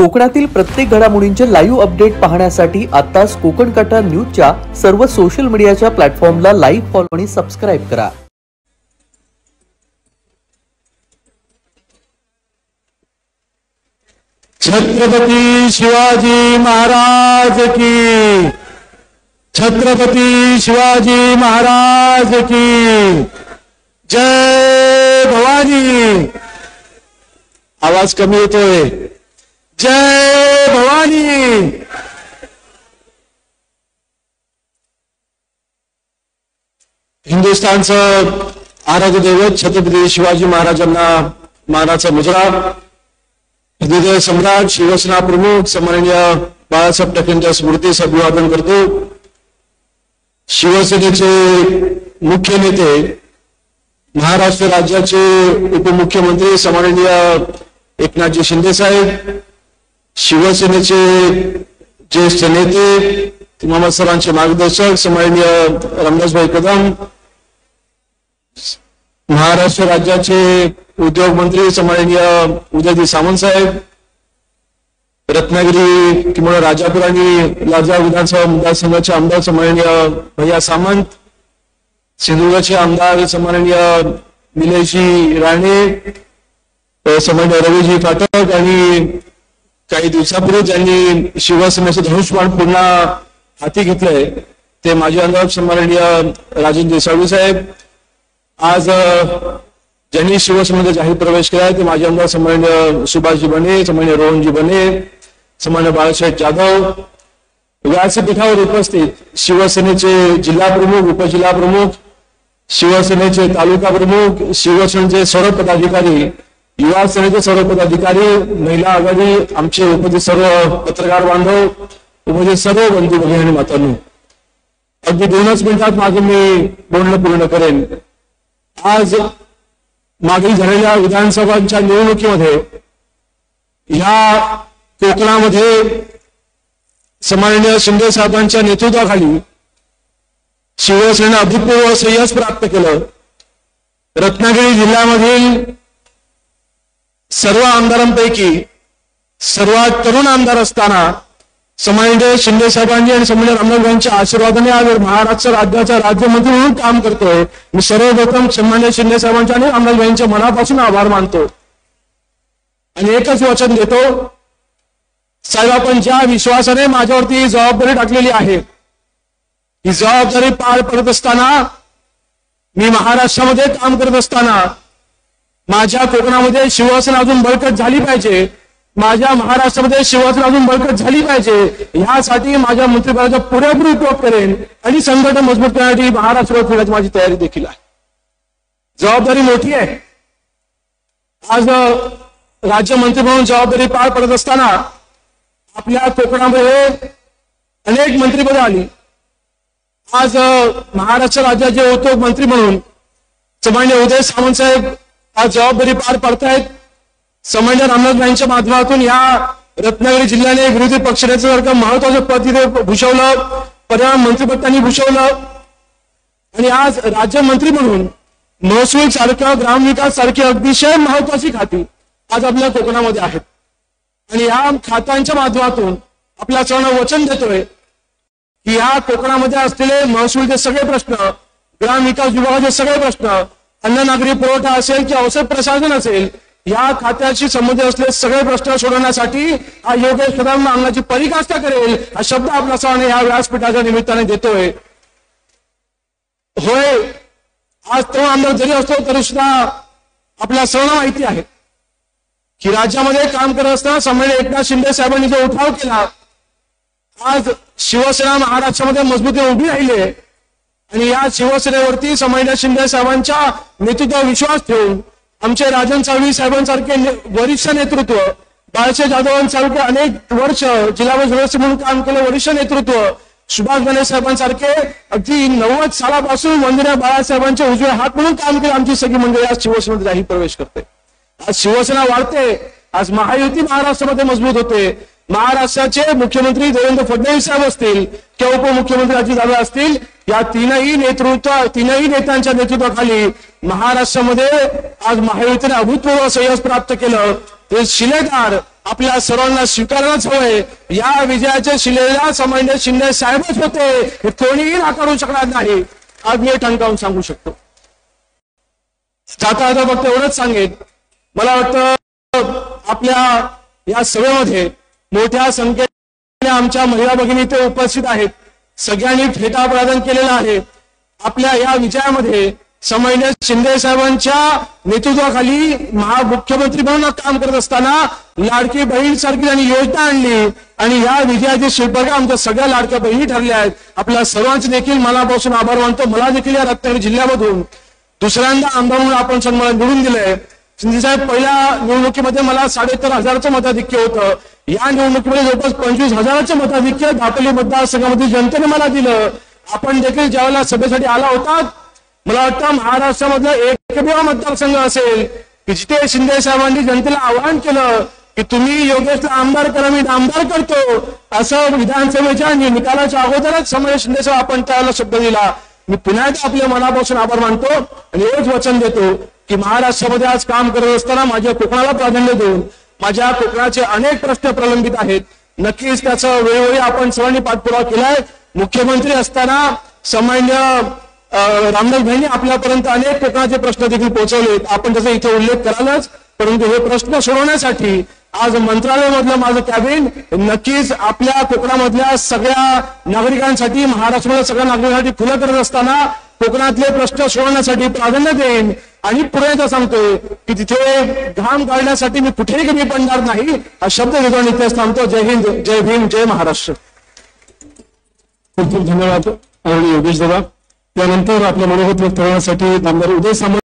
कोकणातील प्रत्येक घडामोडींचे लाईव्ह अपडेट पाहण्यासाठी आताच कोकण कटा न्यूजच्या सर्व सोशल मीडियाच्या प्लॅटफॉर्मला लाईक, फॉलो आणि सबस्क्राईब करा। छत्रपती शिवाजी महाराज की, छत्रपती शिवाजी महाराज की जय भवानी। आवाज कमी येतोय। जय भवानी। हिंदुस्थानचं आराध्य दैवत छत्रपती शिवाजी महाराजांना मानाचा मुजरा हृदय सम्राट शिवसेना प्रमुख सन्माननीय बाळासाहेब ठाकरेंच्या स्मृतीस अभिवादन करतो। शिवसेनेचे मुख्य नेते महाराष्ट्र राज्याचे उपमुख्यमंत्री सन्माननीय एकनाथजी शिंदे साहेब, शिवसेनेचे ज्येष्ठ नेते तुम्हा सर्वांचे मार्गदर्शक सन्माननीय रामदासभाई कदम, महाराष्ट्र राज्याचे उद्योग मंत्री सन्माननीय उदयजी सामंत साहेब, रत्नागिरी किंवा राजापूर आणि लालजाव विधानसभा मतदारसंघाचे आमदार सन्माननीय भैया सामंत, सिंधुदुर्गचे आमदार सन्माननीय निलेशजी राणे, सन्माननीय रवीजी फाटक आणि काही दिवसापूर्वी ज्यांनी शिवसेनेचं धनुष्यबाण पुन्हा हाती घेतलंय ते माजी आमदार सन्माननीय राजेंद्र साळवी साहेब, आज ज्यांनी शिवसेनेमध्ये जाहीर प्रवेश केला ते माजी आमदार सन्माननीय सुभाषजी बने, सन्माननीय रोहनजी बने, सन्माननीय बाळासाहेब जाधव, व्यासपीठावर उपस्थित शिवसेनेचे जिल्हा प्रमुख, उपजिल्हा प्रमुख, शिवसेनेचे तालुका प्रमुख, शिवसेनेचे सर्व पदाधिकारी, युवा सेनेचे सर्व पदाधिकारी, महिला आघाडी, आमचे उपस्थित सर्व पत्रकार बांधव, उपस्थित सर्व बंधू भगिनी आणि मातांनो, अगदी 2 मिनिटात मागे मी बोलणं पूर्ण करेन। आज मागील झालेल्या विधानसभांच्या निवडणुकीमध्ये या कोकणामध्ये सन्माननीय शिंदे साहेबांच्या नेतृत्वाखाली शिवसेनेने अभूतपूर्व श्रेयस प्राप्त केलं। रत्नागिरी जिल्ह्यामधील सर्व आमदारांपैकी सर्वात तरुण आमदार असताना सन्माननीय शिंदे साहेबांनी आणि सन्माननीय रामदासभाईंच्या आशीर्वादाने आज महाराष्ट्र राज्याचा राज्यमंत्री म्हणून काम करतोय। मी सर्वप्रथम सन्माननीय शिंदे साहेबांच्या आणि रामदासभाईंच्या मनापासून आभार मानतो आणि एकच वचन देतो, साहेब आपण ज्या विश्वासाने माझ्यावरती जबाबदारी टाकलेली आहे ही जबाबदारी पार पडत असताना, मी महाराष्ट्रामध्ये काम करत असताना माझ्या कोकणामध्ये शिवसेना अजून बळकट झाली पाहिजे, माझ्या महाराष्ट्रामध्ये शिवसेना अजून बळकट झाली पाहिजे, यासाठी माझ्या मंत्रिपदाचा पुरेपूर उपयोग करेन आणि संघटन मजबूत करण्यासाठी महाराष्ट्रावर फिरण्याची माझी तयारी देखील आहे। जबाबदारी मोठी आहे। आज राज्यमंत्री म्हणून जबाबदारी पार पडत असताना आपल्या कोकणामध्ये अनेक मंत्रिपदे आली। आज महाराष्ट्र राज्याचे उद्योग मंत्री म्हणून सन्माननीय उदय सामंत साहेब आज जबाबदारी पार पाडतायत। सन्माननीय रामदासभाईंच्या माध्यमातून या रत्नागिरी जिल्ह्याने विरोधी पक्षनेत्यासारखं महत्वाचं पद तिथे भूषवलं, पर्यावरण मंत्रिपद त्यांनी भूषवलं आणि आज राज्यमंत्री म्हणून महसूल सारखं, ग्रामविकास सारखी अतिशय महत्वाची खाती आज आपल्या कोकणामध्ये आहेत आणि या खात्यांच्या माध्यमातून आपल्या सर्वांना वचन देतोय की या कोकणामध्ये असलेले महसूलचे सगळे प्रश्न, ग्रामविकास विभागाचे सगळे प्रश्न, अन्न नागरी पुरवठा असेल की औषध प्रशासन असेल, या खात्याशी संबंधित असलेले सगळे प्रश्न सोडवण्यासाठी हा योगेश कदम अंगाची परिकाष्ठा करेल हा शब्द आपल्या सर्वांना या व्यासपीठाच्या निमित्ताने देतोय। होय, आज तरुण आमदार जरी असतो तरी सुद्धा आपल्या सर्वांना माहिती आहे की राज्यामध्ये काम करत असताना सन्माननीय एकनाथ शिंदे साहेबांनी जो उठाव केला, आज शिवसेना महाराष्ट्रामध्ये मजबूतीने उभी राहिली आणि या शिवसेनेवरती सन्माननीय शिंदे साहेबांच्या नेतृत्वावर विश्वास ठेवून आमचे राजन साळवी साहेबांसारखे वरिष्ठ नेतृत्व, बाळासाहेब जाधवांसारखे अनेक वर्ष जिल्हा सदस्य म्हणून काम केलं वरिष्ठ नेतृत्व, सुभाष बने साहेबांसारखे अगदी 90 सालापासून वंदनीय बाळासाहेबांचे उजवे हात म्हणून काम केलं आमची सगळी मंडळी आज शिवसेनेमध्ये जाहीर प्रवेश करते। आज शिवसेना वाढते, आज महायुती महाराष्ट्रामध्ये मजबूत होते। महाराष्ट्राचे मुख्यमंत्री देवेंद्र फडणवीस साहेब असतील किंवा उपमुख्यमंत्री अजित दादा असतील, या तीनही नेत्यांच्या नेतृत्वाखाली महाराष्ट्रामध्ये आज महायुतीने अभूतपूर्व श्रेयस प्राप्त केलं। ते शिलेदार आपल्या सर्वांना स्वीकारायलाच हवंय. या विजयाचे शिलेला सामान्य शिंदे साहेबच होते, हे कोणीही नाकारू शकणार नाही. आज मी ठणकावून सांगू शकतो. जाता जाता फक्त एवढंच सांगेन, मला वाटतं आपल्या या सभेमध्ये मोठ्या संख्येने आमच्या महिला भगिनी इथे उपस्थित आहेत. सगळ्यांनी ठेका प्रदान केलेला आहे. आपल्या या विजयामध्ये सामान्य शिंदे साहेबांच्या नेतृत्वाखाली मुख्यमंत्री म्हणून काम करत असताना लाडकी बहीण सारखी त्यांनी योजना आणली आणि या विजयाचे शिल्पकार आमच्या सगळ्या लाडक्या बहिणी ठरल्या आहेत. आपल्या सर्वांचे देखील मनापासून आभार मानतो. मला देखील या रत्नागिरी जिल्ह्यामधून दुसऱ्यांदा आमदार म्हणून आपण मला निवडून दिलंय. शिंदे साहेब पहिल्या निवडणुकीमध्ये मला 73,000चं मताधिक्य होतं. या निवडणुकीमध्ये जवळपास 25,000चं मताधिक्य दापोली मतदारसंघामध्ये जनतेने मला दिलं. आपण देखील ज्यावेळेला सभेसाठी आला होता, मला वाटतं महाराष्ट्रामधला एकमेव मतदारसंघ असेल की जिथे शिंदे साहेबांनी जनतेला आवाहन केलं की तुम्ही योगेशला आमदार करा, मी आमदार करतो. असं विधानसभेच्या निकालाच्या अगोदरच सामान्य शिंदे साहेब आपण त्याला शब्द दिला. मी पुन्हा एकदा आपल्या मनापासून आभार मानतो आणि हेच वचन देतो की महाराष्ट्रामध्ये आज काम करत असताना माझ्या कोकणाला प्राधान्य देऊन माझ्या कोकणाचे अनेक प्रश्न प्रलंबित आहेत. नक्कीच त्याचा वेळोवेळी आपण सर्वांनी पाठपुरावा केलाय. मुख्यमंत्री असताना सामान्य रामदास भाईंनी आपल्यापर्यंत अनेक कोकणाचे प्रश्न देखील पोहोचवले. आपण त्याचा इथे उल्लेख करालच, परंतु हे प्रश्न सोडवण्यासाठी आज मंत्रालयामधलं माझं कॅबिन नक्कीच आपल्या कोकणामधल्या सगळ्या नागरिकांसाठी, महाराष्ट्रामधल्या सगळ्या नागरिकांसाठी खुलं करत असताना कोकणातले प्रश्न सोडवण्यासाठी प्राधान्य देईन. आणि पुढे एकदा सांगतोय की तिथे घाम काढण्यासाठी मी कुठेही कमी पडणार नाही, हा शब्द देतो आणि इथेच थांबतो. जय हिंद, जय भीम, जय महाराष्ट्र. खूप खूप धन्यवाद योगेश दादा. त्यानंतर आपल्या मनोगत व्यक्त करण्यासाठी आमदार उदय सामंत